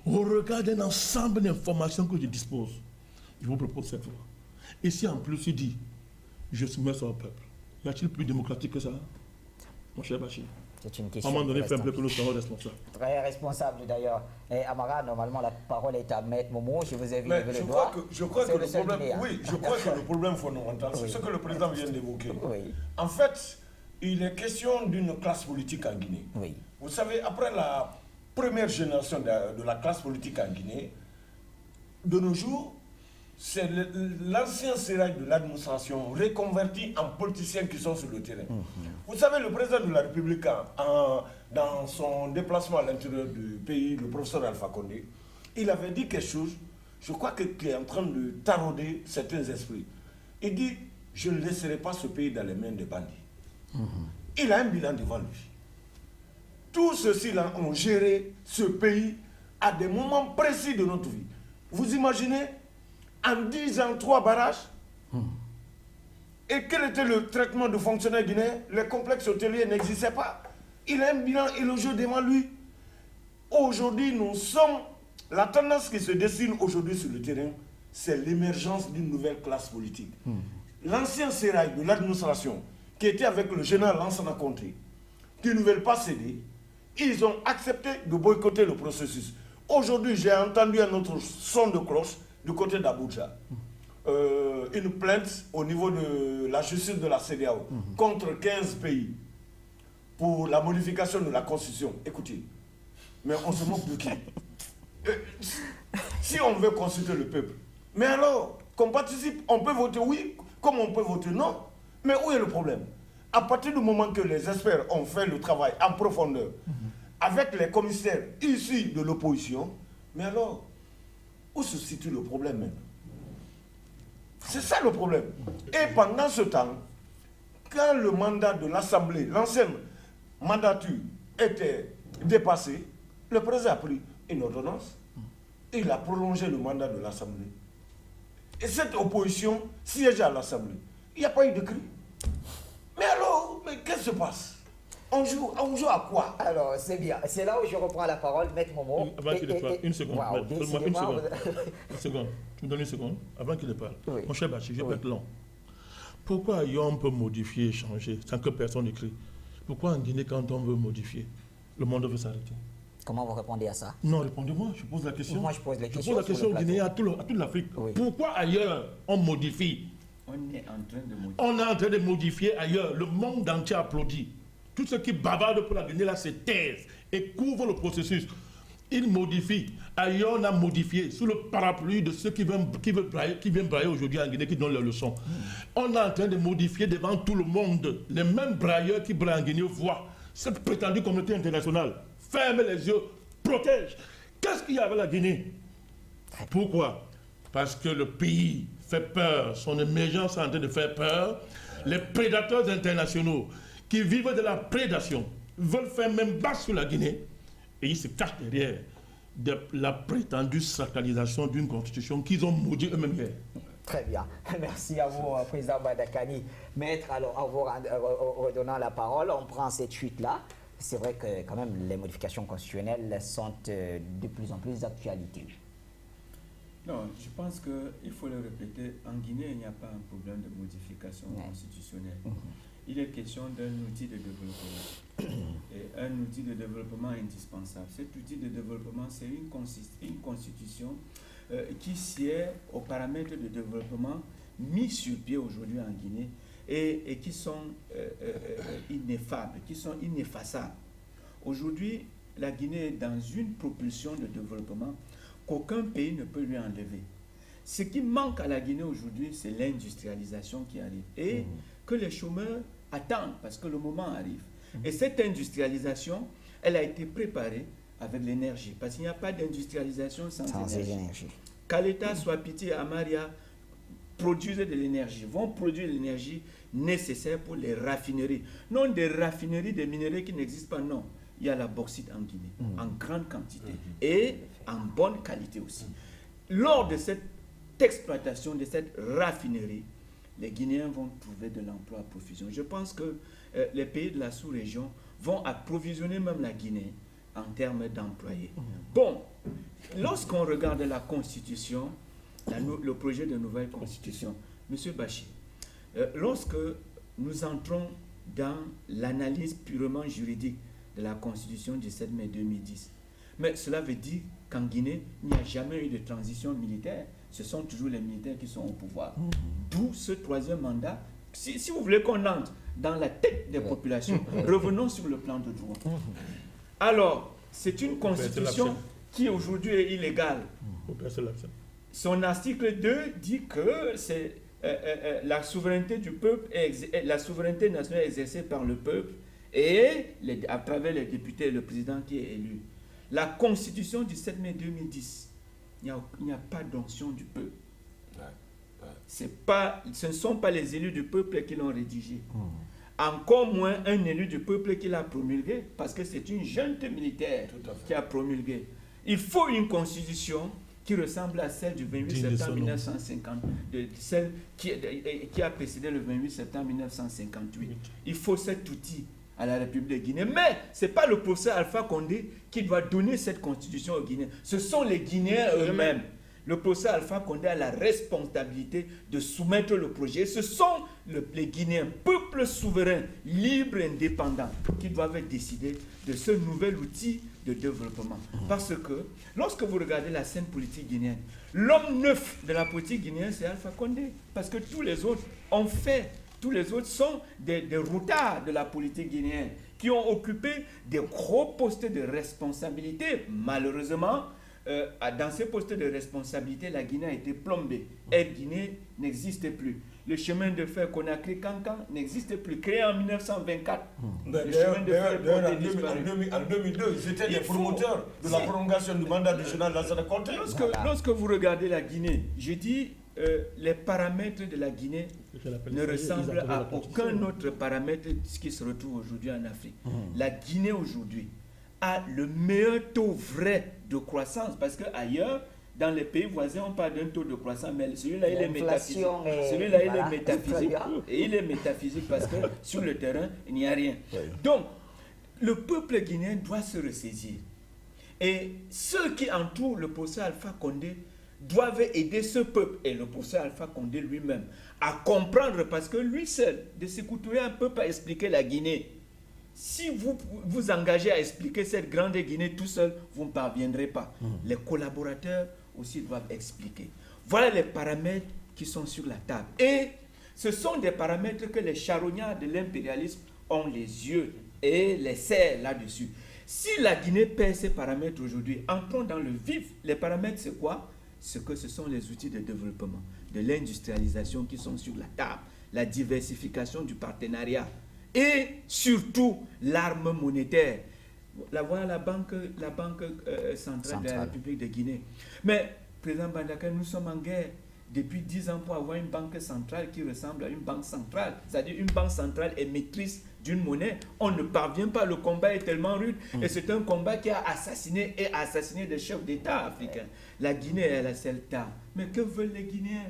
Au regard d'un ensemble d'informations que je dispose, je vous propose cette voie. Et si en plus il dit, je soumets ça au peuple, y a-t-il plus démocratique que ça, mon cher Bachir? C'est une question. À un moment donné, il fait un peu que nous serons responsables. Très responsable d'ailleurs. Et Amara, normalement, la parole est à Maître Momo. Je vous ai vu lever le doigt. Je crois que le problème fondamental, c'est ce que le président vient d'évoquer. Oui. En fait, il est question d'une classe politique en Guinée. Oui. Vous savez, après la première génération de la classe politique en Guinée, de nos jours, c'est l'ancien sérail de l'administration reconverti en politiciens qui sont sur le terrain. Vous savez, le président de la République, dans son déplacement à l'intérieur du pays, le professeur Alpha Condé, il avait dit quelque chose, je crois qu'il est en train de tarauder certains esprits. Il dit, je ne laisserai pas ce pays dans les mains des bandits. Il a un bilan devant lui. Tous ceux-ci-là ont géré ce pays à des moments précis de notre vie. Vous imaginez, en 10 ans, 3 barrages. Et quel était le traitement de fonctionnaires guinéens? Les complexes hôteliers n'existaient pas. Il a un bilan et le jeu devant lui. Aujourd'hui, nous sommes... La tendance qui se dessine aujourd'hui sur le terrain, c'est l'émergence d'une nouvelle classe politique. L'ancien sérail de l'administration, qui était avec le général Lansana Conté, qui ne veulent pas céder, ils ont accepté de boycotter le processus. Aujourd'hui, j'ai entendu un autre son de cloche du côté d'Abuja. Une plainte au niveau de la justice de la CEDEAO contre 15 pays pour la modification de la Constitution. Écoutez, mais on se moque de qui? Si on veut consulter le peuple, mais alors, qu'on participe, on peut voter oui, comme on peut voter non. Mais où est le problème? À partir du moment que les experts ont fait le travail en profondeur, avec les commissaires issus de l'opposition, mais alors, où se situe le problème maintenant? C'est ça le problème. Et pendant ce temps, quand le mandat de l'Assemblée, l'ancienne mandature était dépassée, le président a pris une ordonnance, il a prolongé le mandat de l'Assemblée. Et cette opposition siège à l'Assemblée. Il n'y a pas eu de cri. Mais alors, qu'est-ce qui se passe? On joue à quoi? Alors, c'est bien. C'est là où je reprends la parole, Maître Momo. Avant qu'il ne parle, une seconde. Wow, Donne-moi une seconde. Une seconde. Tu me donnes une seconde avant qu'il ne parle. Oui. Mon cher Bachir, je vais être long. Pourquoi ailleurs on peut modifier, changer, sans que personne n'écrit? Pourquoi en Guinée, quand on veut modifier, le monde veut s'arrêter? Comment vous répondez à ça? Non, répondez-moi, je pose la question. Moi, je pose la question. Je pose la question aux Guinéens, à toute l'Afrique. Oui. Pourquoi ailleurs on modifie? On est en train de modifier. On est en train de modifier ailleurs. Le monde entier applaudit. Tous ceux qui bavardent pour la Guinée, là, se taisent et couvrent le processus. Ils modifient. Ailleurs, on a modifié sous le parapluie de ceux qui viennent brailler aujourd'hui en Guinée, qui donnent leurs leçons. On est en train de modifier devant tout le monde. Les mêmes brailleurs qui braillent en Guinée voient cette prétendue communauté internationale. Ferme les yeux, protège. Qu'est-ce qu'il y a avec la Guinée? Pourquoi? Parce que le pays fait peur. Son émergence est en train de faire peur. Les prédateurs internationaux qui vivent de la prédation veulent faire même bas sur la Guinée et ils se cachent derrière de la prétendue sacralisation d'une constitution qu'ils ont maudit eux-mêmes hier. Très bien. Merci à vous, Président Badakani. Maître, alors, en vous redonnant la parole, on prend cette chute-là. C'est vrai que quand même les modifications constitutionnelles sont de plus en plus d'actualité. Non, je pense qu'il faut le répéter, en Guinée, il n'y a pas un problème de modification constitutionnelle. Il est question d'un outil de développement, et un outil de développement indispensable. Cet outil de développement, c'est une constitution qui sied aux paramètres de développement mis sur pied aujourd'hui en Guinée et qui sont ineffables, qui sont ineffaçables. Aujourd'hui, la Guinée est dans une propulsion de développement qu'aucun pays ne peut lui enlever. Ce qui manque à la Guinée aujourd'hui, c'est l'industrialisation qui arrive et que les chômeurs attendent parce que le moment arrive. Et cette industrialisation, elle a été préparée avec l'énergie parce qu'il n'y a pas d'industrialisation sans énergie. Kaleta, Swapiti, Amaria produisent de l'énergie, vont produire l'énergie nécessaire pour les raffineries. Non des raffineries de minerais qui n'existent pas, non. Il y a la bauxite en Guinée, en grande quantité et en bonne qualité aussi. Lors de cette exploitation, de cette raffinerie, les Guinéens vont trouver de l'emploi à profusion. Je pense que les pays de la sous-région vont approvisionner même la Guinée en termes d'employés. Bon, lorsqu'on regarde la Constitution, le projet de nouvelle Constitution, M. Bachir, lorsque nous entrons dans l'analyse purement juridique de la Constitution du 7 mai 2010, mais cela veut dire qu'en Guinée, il n'y a jamais eu de transition militaire. Ce sont toujours les militaires qui sont au pouvoir. D'où ce troisième mandat. Si vous voulez qu'on entre dans la tête des populations, revenons sur le plan de droit. Alors, c'est une constitution qui aujourd'hui est illégale. Son article 2 dit que c'est la souveraineté du peuple, la souveraineté nationale exercée par le peuple et à travers les députés et le président qui est élu. La constitution du 7 mai 2010, il n'y a pas d'onction du peuple. Ce ne sont pas les élus du peuple qui l'ont rédigé. Encore moins un élu du peuple qui l'a promulgué, parce que c'est une junte militaire qui a promulgué. Il faut une constitution qui ressemble à celle du 28 septembre 1950, celle qui a précédé le 28 septembre 1958. Il faut cet outil à la République de Guinée. Mais ce n'est pas le professeur Alpha Condé qui doit donner cette constitution aux Guinéens. Ce sont les Guinéens eux-mêmes. Le professeur Alpha Condé a la responsabilité de soumettre le projet. Ce sont les Guinéens, peuple souverain, libre et indépendant, qui doivent décider de ce nouvel outil de développement. Parce que, lorsque vous regardez la scène politique guinéenne, l'homme neuf de la politique guinéenne, c'est Alpha Condé. Parce que tous les autres ont fait, tous les autres sont des routards de la politique guinéenne, qui ont occupé des gros postes de responsabilité. Malheureusement, dans ces postes de responsabilité, la Guinée a été plombée. Air Guinée n'existe plus. Le chemin de fer Conakry-Cancan n'existe plus. Créé en 1924. En 2002, ils étaient les promoteurs de la prolongation du mandat du général Lassana Conté. Lorsque vous regardez la Guinée, je dis les paramètres de la Guinée ne ressemblent à aucun autre paramètre de ce qui se retrouve aujourd'hui en Afrique. La Guinée aujourd'hui a le meilleur taux vrai de croissance, parce qu'ailleurs, dans les pays voisins, on parle d'un taux de croissance, mais celui-là, il est métaphysique. Celui-là, il est métaphysique. Et il est métaphysique parce que sur le terrain, il n'y a rien. Donc, le peuple guinéen doit se ressaisir. Et ceux qui entourent le professeur Alpha Condé doivent aider ce peuple, et le professeur Alpha Condé lui-même, à comprendre, parce que lui seul, de s'écouter un peu, pas expliquer la Guinée. Si vous vous engagez à expliquer cette grande Guinée tout seul, vous ne parviendrez pas. Les collaborateurs aussi doivent expliquer. Voilà les paramètres qui sont sur la table. Et ce sont des paramètres que les charognards de l'impérialisme ont les yeux et les serrent là-dessus. Si la Guinée perd ces paramètres aujourd'hui, entrons dans le vif. Les paramètres, c'est quoi? Ce sont les outils de développement, de l'industrialisation qui sont sur la table, la diversification du partenariat. Et surtout, l'arme monétaire. Voilà la banque centrale de la République de Guinée. Mais, Président Bandaka, nous sommes en guerre depuis 10 ans pour avoir une banque centrale qui ressemble à une banque centrale. C'est-à-dire une banque centrale émettrice d'une monnaie. On ne parvient pas, le combat est tellement rude. Et c'est un combat qui a assassiné des chefs d'État africains. La Guinée est la seule table. Mais que veulent les Guinéens?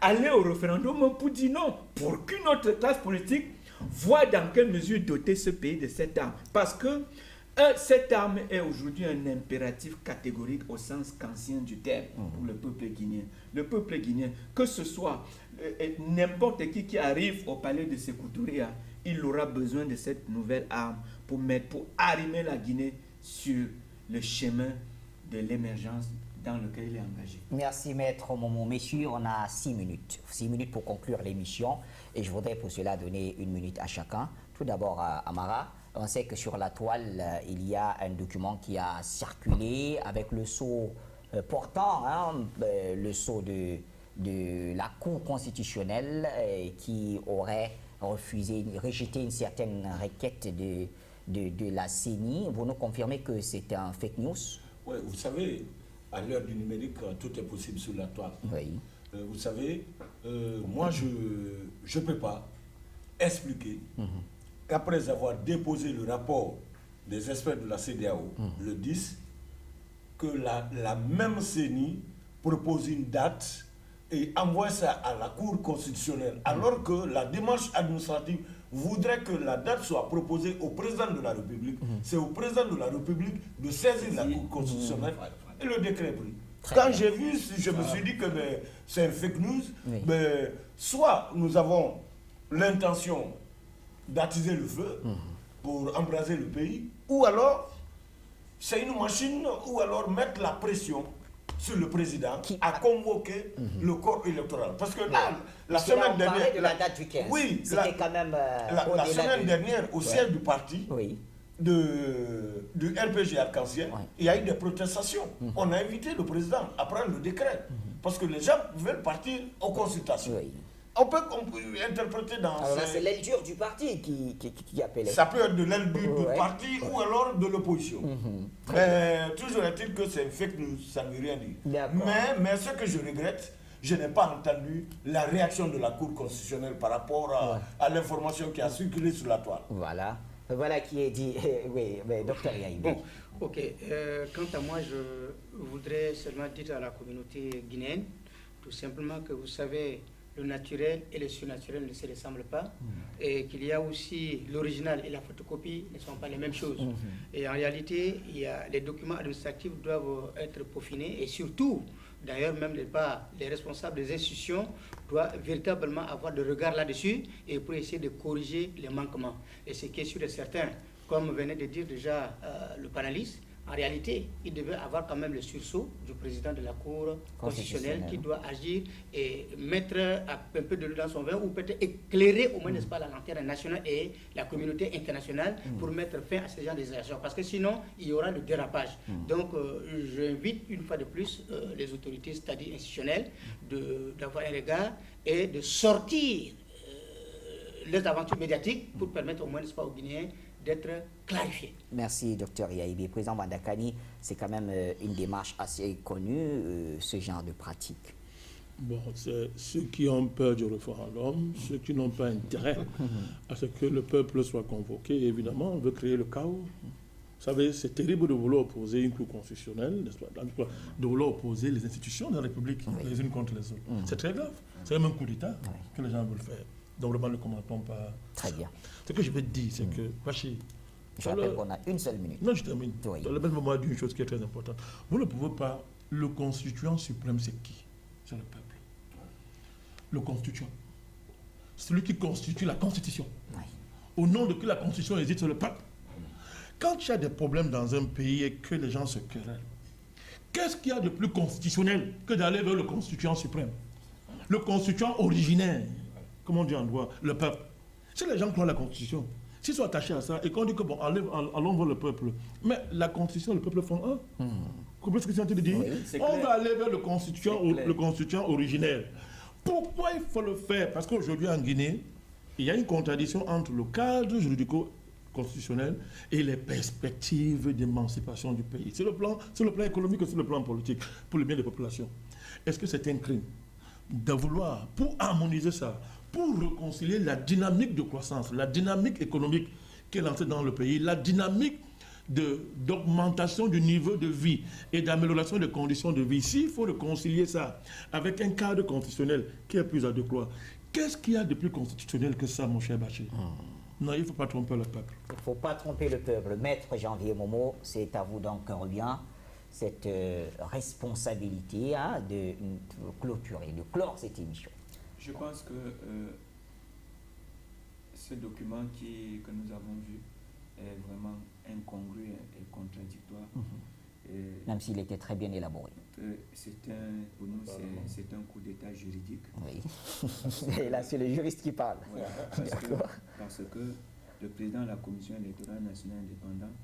Aller au référendum pour dire non, pour qu'une autre classe politique voit dans quelle mesure doter ce pays de cette arme. Parce que cette arme est aujourd'hui un impératif catégorique au sens kantien du terme pour le peuple guinéen. Le peuple guinéen, que ce soit n'importe qui arrive au palais de Sékou Touré, il aura besoin de cette nouvelle arme pour arrimer la Guinée sur le chemin de l'émergence dans lequel il est engagé. Merci Maître Momo. Messieurs, on a 6 minutes. 6 minutes pour conclure l'émission. Et je voudrais pour cela donner 1 minute à chacun. Tout d'abord, Amara, on sait que sur la toile, il y a un document qui a circulé avec le sceau portant, le sceau de la Cour constitutionnelle qui aurait rejeté une certaine requête de la CENI. Vous nous confirmez que c'est un fake news? Oui, vous savez, à l'heure du numérique, tout est possible sur la toile. Oui. Vous savez, moi, je ne peux pas expliquer qu'après avoir déposé le rapport des experts de la CEDEAO, le 10, que la même CENI propose une date et envoie ça à la Cour constitutionnelle, alors que la démarche administrative voudrait que la date soit proposée au président de la République. C'est au président de la République de saisir la Cour constitutionnelle et le décret est pris. Très Quand bien. j'ai vu, je me suis dit que c'est un fake news. Oui. Soit nous avons l'intention d'attiser le feu pour embraser le pays, ou alors c'est une machine, ou alors mettre la pression sur le président à convoquer le corps électoral. Parce que là, la Parce que là, semaine on parlait dernière... de la date du 15. Oui, C'était quand même la au-delà semaine de- dernière, au siège du parti, Oui. du RPG Arc-en-Ciel, Ouais. il y a eu des protestations. On a invité le président à prendre le décret. Parce que les gens veulent partir aux consultations. Oui. On peut interpréter dans Alors là, ces- c'est l'aile dure du parti qui appelait. Ça peut être de l'aile du Ouais. parti ou alors de l'opposition. Mais toujours est-il que c'est fake news, ça ne veut rien dire. D'accord. Mais ce que je regrette, je n'ai pas entendu la réaction de la Cour constitutionnelle par rapport à l'information qui a circulé sur la toile. Voilà. Voilà qui est dit. Oui, mais docteur Yaïbi. Bon, ok. Quant à moi, je voudrais seulement dire à la communauté guinéenne, tout simplement que vous savez, le naturel et le surnaturel ne se ressemblent pas, et qu'il y a aussi l'original et la photocopie ne sont pas les mêmes choses. Et en réalité, les documents administratifs doivent être peaufinés, et surtout, d'ailleurs, même les responsables des institutions doivent véritablement avoir de regard là-dessus et pour essayer de corriger les manquements. Et ce qui est sûr et certain, comme venait de dire déjà le panéliste, en réalité, il devait avoir quand même le sursaut du président de la Cour constitutionnelle qui doit agir et mettre un peu de l'eau dans son vin ou peut-être éclairer au moins, n'est-ce pas, la lanterne nationale et la communauté internationale pour mettre fin à ce genre d'actions. Parce que sinon, il y aura le dérapage. Donc, j'invite une fois de plus les autorités, c'est-à-dire institutionnelles, d'avoir un regard et de sortir les aventures médiatiques pour permettre au moins, n'est-ce pas, aux Guinéens d'être clarifiés. Merci, docteur Yaïbi. Président Bandakani, c'est quand même une démarche assez connue, ce genre de pratique. Bon, c'est ceux qui ont peur du référendum, ceux qui n'ont pas intérêt à ce que le peuple soit convoqué. Évidemment, on veut créer le chaos. Vous savez, c'est terrible de vouloir opposer une cour constitutionnelle, n'est-ce pas, de vouloir opposer les institutions de la République les unes contre les autres. C'est très grave. C'est même un coup d'État que les gens veulent faire. Donc, vraiment, ne commentons pas. Très bien. Ce que je vais te dire, c'est que, Bachi, Je rappelle qu'on a une seule minute. non, je termine. Oui. Dans le même moment, d'une chose qui est très importante. Vous ne pouvez pas. Le constituant suprême, c'est qui? C'est le peuple. Le constituant. Celui qui constitue la Constitution. Oui. Au nom de qui la Constitution existe, c'est le peuple. Quand il y a des problèmes dans un pays et que les gens se querellent, qu'est-ce qu'il y a de plus constitutionnel que d'aller vers le constituant suprême? Le constituant originaire, comment on dit en droit, le peuple. Si les gens croient la Constitution, s'ils sont attachés à ça et qu'on dit que bon, allons voir le peuple, mais la Constitution, le peuple font un. Vous comprenez ce que je suis en train de dire? c'est On clair. va aller vers le constituant, C'est clair. le constituant originaire. Pourquoi il faut le faire? Parce qu'aujourd'hui en Guinée, il y a une contradiction entre le cadre juridico-constitutionnel et les perspectives d'émancipation du pays. Sur le plan économique et sur le plan politique, pour le bien des populations. Est-ce que c'est un crime de vouloir, pour harmoniser ça, pour réconcilier la dynamique de croissance, la dynamique économique qui est lancée dans le pays, la dynamique d'augmentation du niveau de vie et d'amélioration des conditions de vie, s'il faut réconcilier ça avec un cadre constitutionnel qui est plus adéquat, qu'est-ce qu'il y a de plus constitutionnel que ça, mon cher Baché? Non, il ne faut pas tromper le peuple. Il ne faut pas tromper le peuple. Maître Janvier Momo, c'est à vous donc que revient cette responsabilité de clôturer, de clore cette émission. Je pense que ce document que nous avons vu est vraiment incongru et contradictoire. Et, Même s'il était très bien élaboré. pour nous, c'est un coup d'état juridique. Oui. Et là, c'est le juriste qui parle. Voilà, parce que le président de la Commission électorale nationale indépendante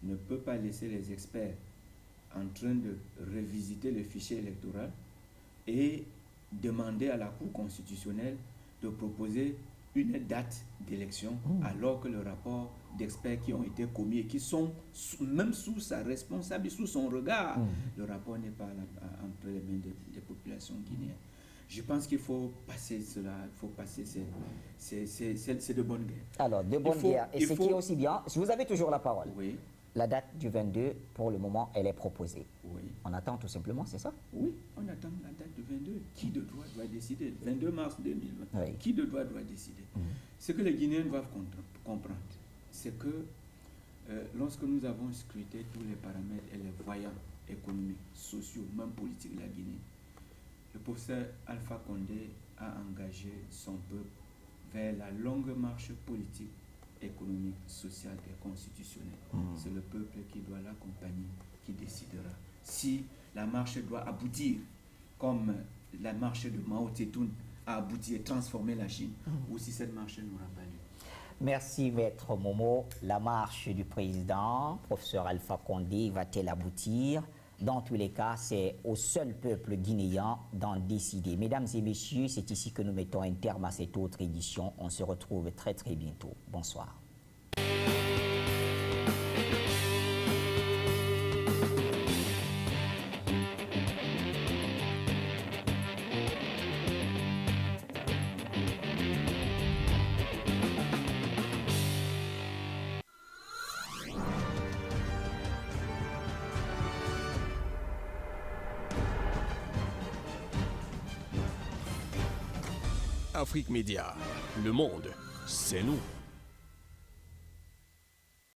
ne peut pas laisser les experts en train de revisiter le fichier électoral et demander à la Cour constitutionnelle de proposer une date d'élection alors que le rapport d'experts qui ont été commis et qui sont même sous sa responsabilité, sous son regard, le rapport n'est pas entre les mains des populations guinéennes. Je pense qu'il faut passer cela, il faut passer c'est de bonne guerre. Alors, de bonne guerre. Et ce qui est aussi bien, si vous avez toujours la parole, Oui, la date du 22, pour le moment, elle est proposée. oui. On attend tout simplement, c'est ça? Oui, on attend la date du 22. Qui de droit doit décider? 22 mars 2020. Oui. Qui de droit doit décider? Ce que les Guinéens doivent comprendre, c'est que lorsque nous avons scruté tous les paramètres et les voyants économiques, sociaux, même politiques de la Guinée, le professeur Alpha Condé a engagé son peuple vers la longue marche politique, économique, sociale et constitutionnelle. C'est le peuple qui doit l'accompagner, qui décidera. Si la marche doit aboutir, comme la marche de Mao Tse-tung a abouti et transformé la Chine, ou si cette marche n'aura pas lieu. Merci, Maître Momo. La marche du président, professeur Alpha Condé, va-t-elle aboutir? Dans tous les cas, c'est au seul peuple guinéen d'en décider. Mesdames et messieurs, c'est ici que nous mettons un terme à cette autre édition. On se retrouve très très bientôt. Bonsoir. Afrique Média, le monde, c'est nous.